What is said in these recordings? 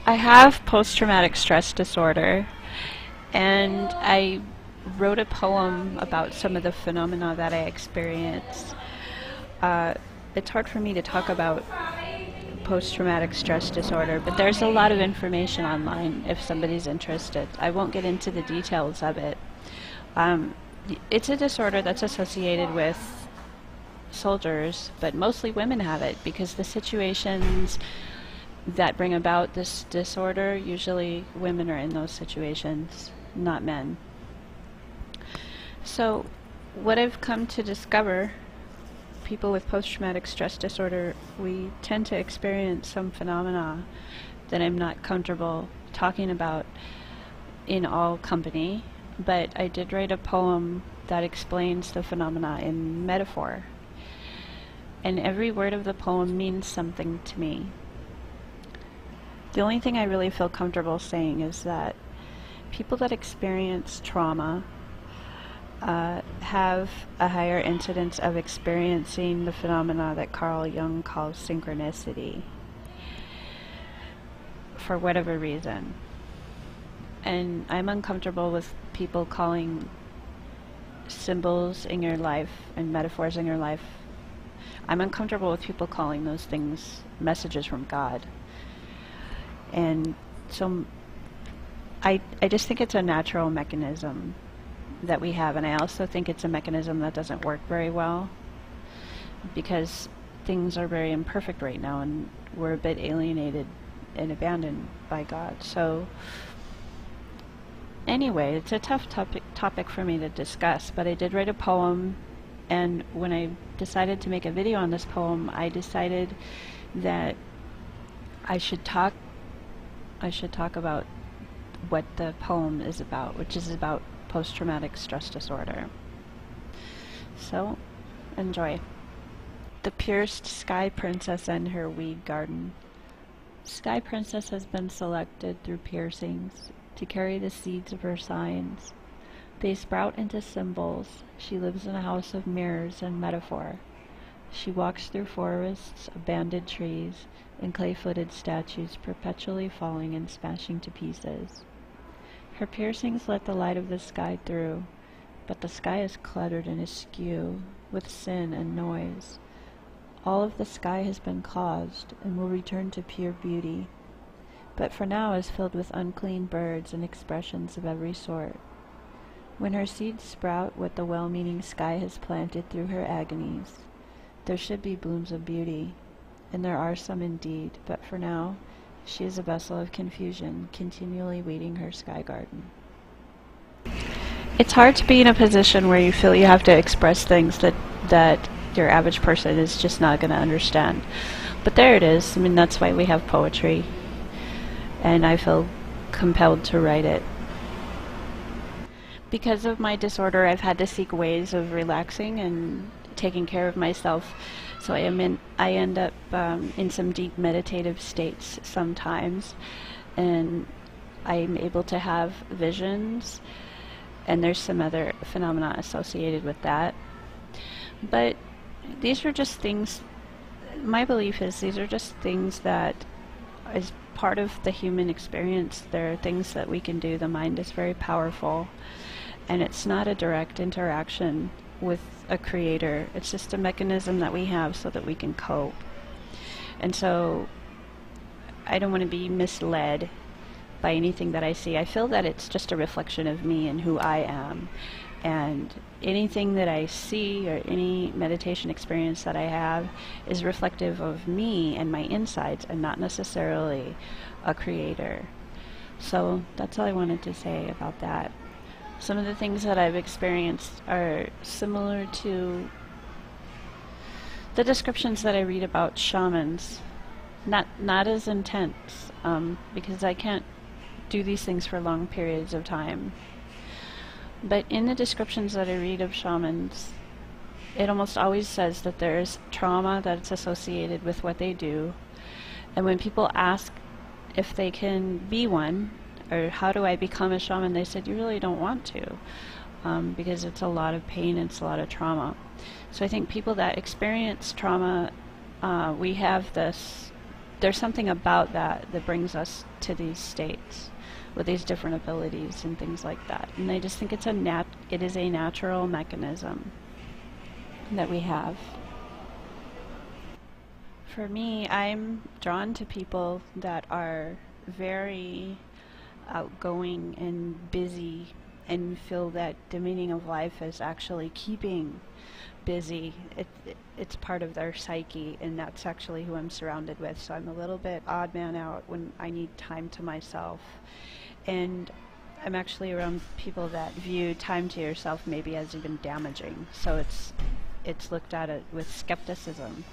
I have post-traumatic stress disorder, and I wrote a poem about some of the phenomena that I experienced. Uh, it's hard for me to talk about post-traumatic stress disorder, but there's a lot of information online if somebody's interested. I won't get into the details of it. Um, it's a disorder that's associated with soldiers, but mostly women have it because the situations that bring about this disorder, usually women are in those situations, not men. So what I've come to discover, people with post-traumatic stress disorder, we tend to experience some phenomena that I'm not comfortable talking about in all company, but I did write a poem that explains the phenomena in metaphor. And every word of the poem means something to me. The only thing I really feel comfortable saying is that people that experience trauma have a higher incidence of experiencing the phenomena that Carl Jung calls synchronicity, for whatever reason. And I'm uncomfortable with people calling symbols in your life and metaphors in your life. I'm uncomfortable with people calling those things messages from God. And so I just think it's a natural mechanism that we have, and I also think it's a mechanism that doesn't work very well because things are very imperfect right now and we're a bit alienated and abandoned by God. So anyway, it's a tough topic for me to discuss, but I did write a poem, and when I decided to make a video on this poem, I decided that I should talk about what the poem is about, which is about post-traumatic stress disorder. So, enjoy. The pierced sky princess and her weed garden. Sky princess has been selected through piercings to carry the seeds of her signs. They sprout into symbols. She lives in a house of mirrors and metaphor. She walks through forests of banded trees and clay-footed statues perpetually falling and smashing to pieces. Her piercings let the light of the sky through, but the sky is cluttered and askew with sin and noise. All of the sky has been caused and will return to pure beauty, but for now is filled with unclean birds and expressions of every sort. When her seeds sprout what the well-meaning sky has planted through her agonies, there should be blooms of beauty, and there are some indeed, but for now, she is a vessel of confusion, continually weeding her sky garden. It's hard to be in a position where you feel you have to express things that your average person is just not going to understand. But there it is. I mean, that's why we have poetry, and I feel compelled to write it. Because of my disorder, I've had to seek ways of relaxing and taking care of myself. So I end up in some deep meditative states sometimes, and I'm able to have visions, and there's some other phenomena associated with that. But these are just things, my belief is these are just things that is part of the human experience. There are things that we can do. The mind is very powerful, and it's not a direct interaction with a creator. It's just a mechanism that we have so that we can cope. And so I don't want to be misled by anything that I see. I feel that it's just a reflection of me and who I am, and anything that I see or any meditation experience that I have is reflective of me and my insides and not necessarily a creator. So that's all I wanted to say about that. Some of the things that I've experienced are similar to the descriptions that I read about shamans. Not as intense, because I can't do these things for long periods of time. But in the descriptions that I read of shamans, it almost always says that there's trauma that's associated with what they do. And when people ask if they can be one, or how do I become a shaman, they said you really don't want to, because it's a lot of pain and it's a lot of trauma. So I think people that experience trauma, we have this there's something about that that brings us to these states with these different abilities and things like that. And I just think it is a natural mechanism that we have. For me, I'm drawn to people that are very outgoing and busy and feel that the meaning of life is actually keeping busy. It's part of their psyche, and that's actually who I'm surrounded with. So I'm a little bit odd man out when I need time to myself. And I'm actually around people that view time to yourself maybe as even damaging. So it's looked at it with skepticism.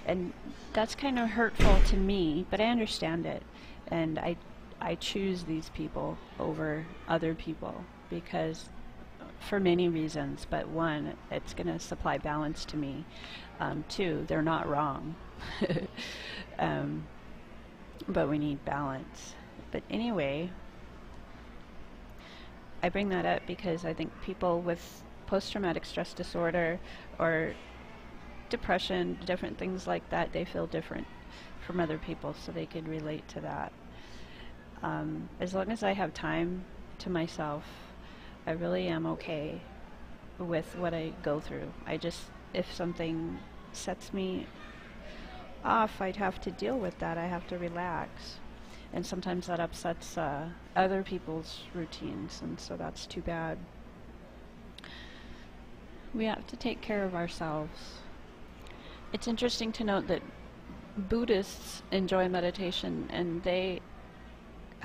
And that's kind of hurtful to me, but I understand it. And I choose these people over other people because for many reasons, but one, it's going to supply balance to me. Two, they're not wrong. But we need balance. But anyway, I bring that up because I think people with post-traumatic stress disorder or depression, different things like that, they feel different from other people, so they could relate to that. As long as I have time to myself, I really am okay with what I go through. If something sets me off, I'd have to deal with that. I have to relax. And sometimes that upsets other people's routines, and so that's too bad. We have to take care of ourselves. It's interesting to note that Buddhists enjoy meditation, and they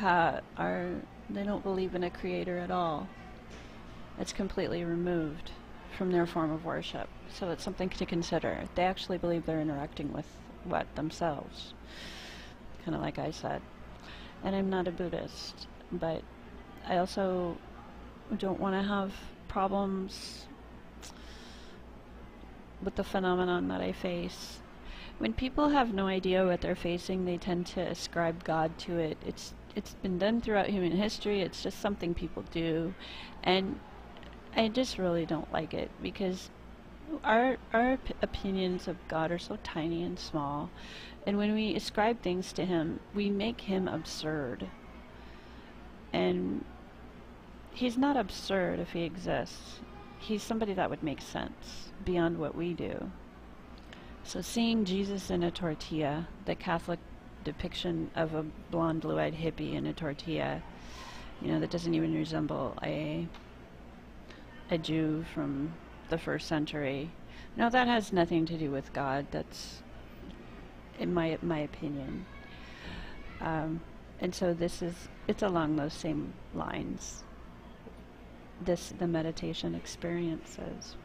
don't believe in a creator at all. It's completely removed from their form of worship. So it's something to consider. They actually believe they're interacting with themselves, kind of like I said. And I'm not a Buddhist, but I also don't want to have problems with the phenomenon that I face. When people have no idea what they're facing, they tend to ascribe God to it. It's been done throughout human history. It's just something people do, and I just really don't like it because our opinions of God are so tiny and small, and when we ascribe things to him, we make him absurd. And he's not absurd if he exists. He's somebody that would make sense beyond what we do. So seeing Jesus in a tortilla, the Catholic depiction of a blonde, blue-eyed hippie in a tortilla, that doesn't even resemble a Jew from the 1st century. That has nothing to do with God. That's, in my opinion. And so it's along those same lines. The meditation experiences.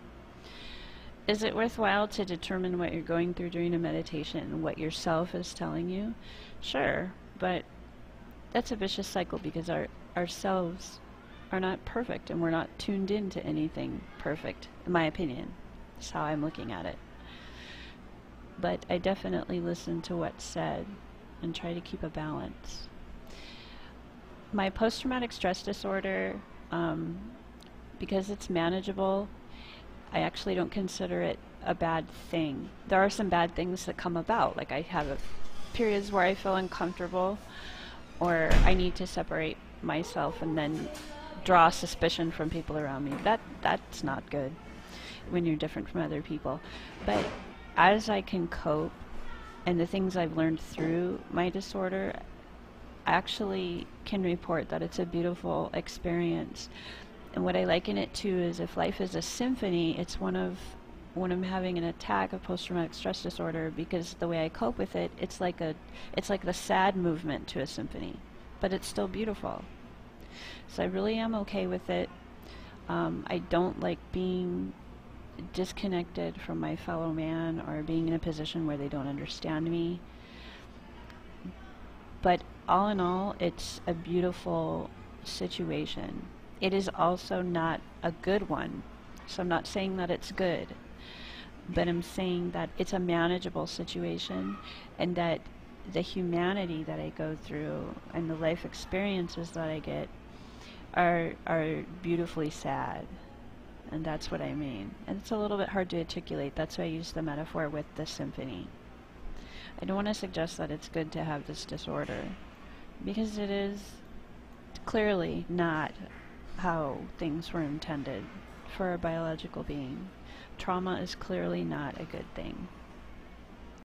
Is it worthwhile to determine what you're going through during a meditation and what yourself is telling you? Sure, but that's a vicious cycle because ourselves are not perfect and we're not tuned into anything perfect, in my opinion. That's how I'm looking at it. But I definitely listen to what's said and try to keep a balance. My post-traumatic stress disorder, because it's manageable, I actually don't consider it a bad thing. There are some bad things that come about, like I have periods where I feel uncomfortable or I need to separate myself and then draw suspicion from people around me. That's not good when you're different from other people. But as I can cope and the things I've learned through my disorder, I actually can report that it's a beautiful experience. And what I liken it to is if life is a symphony, it's when I'm having an attack of post-traumatic stress disorder, because the way I cope with it, it's like the sad movement to a symphony, but it's still beautiful. So I really am okay with it. I don't like being disconnected from my fellow man or being in a position where they don't understand me. But all in all, it's a beautiful situation. It is also not a good one. So I'm not saying that it's good, but I'm saying that it's a manageable situation, and that the humanity that I go through and the life experiences that I get are beautifully sad. And that's what I mean. And it's a little bit hard to articulate. That's why I use the metaphor with the symphony. I don't want to suggest that it's good to have this disorder, because it is clearly not how things were intended for a biological being. Trauma is clearly not a good thing.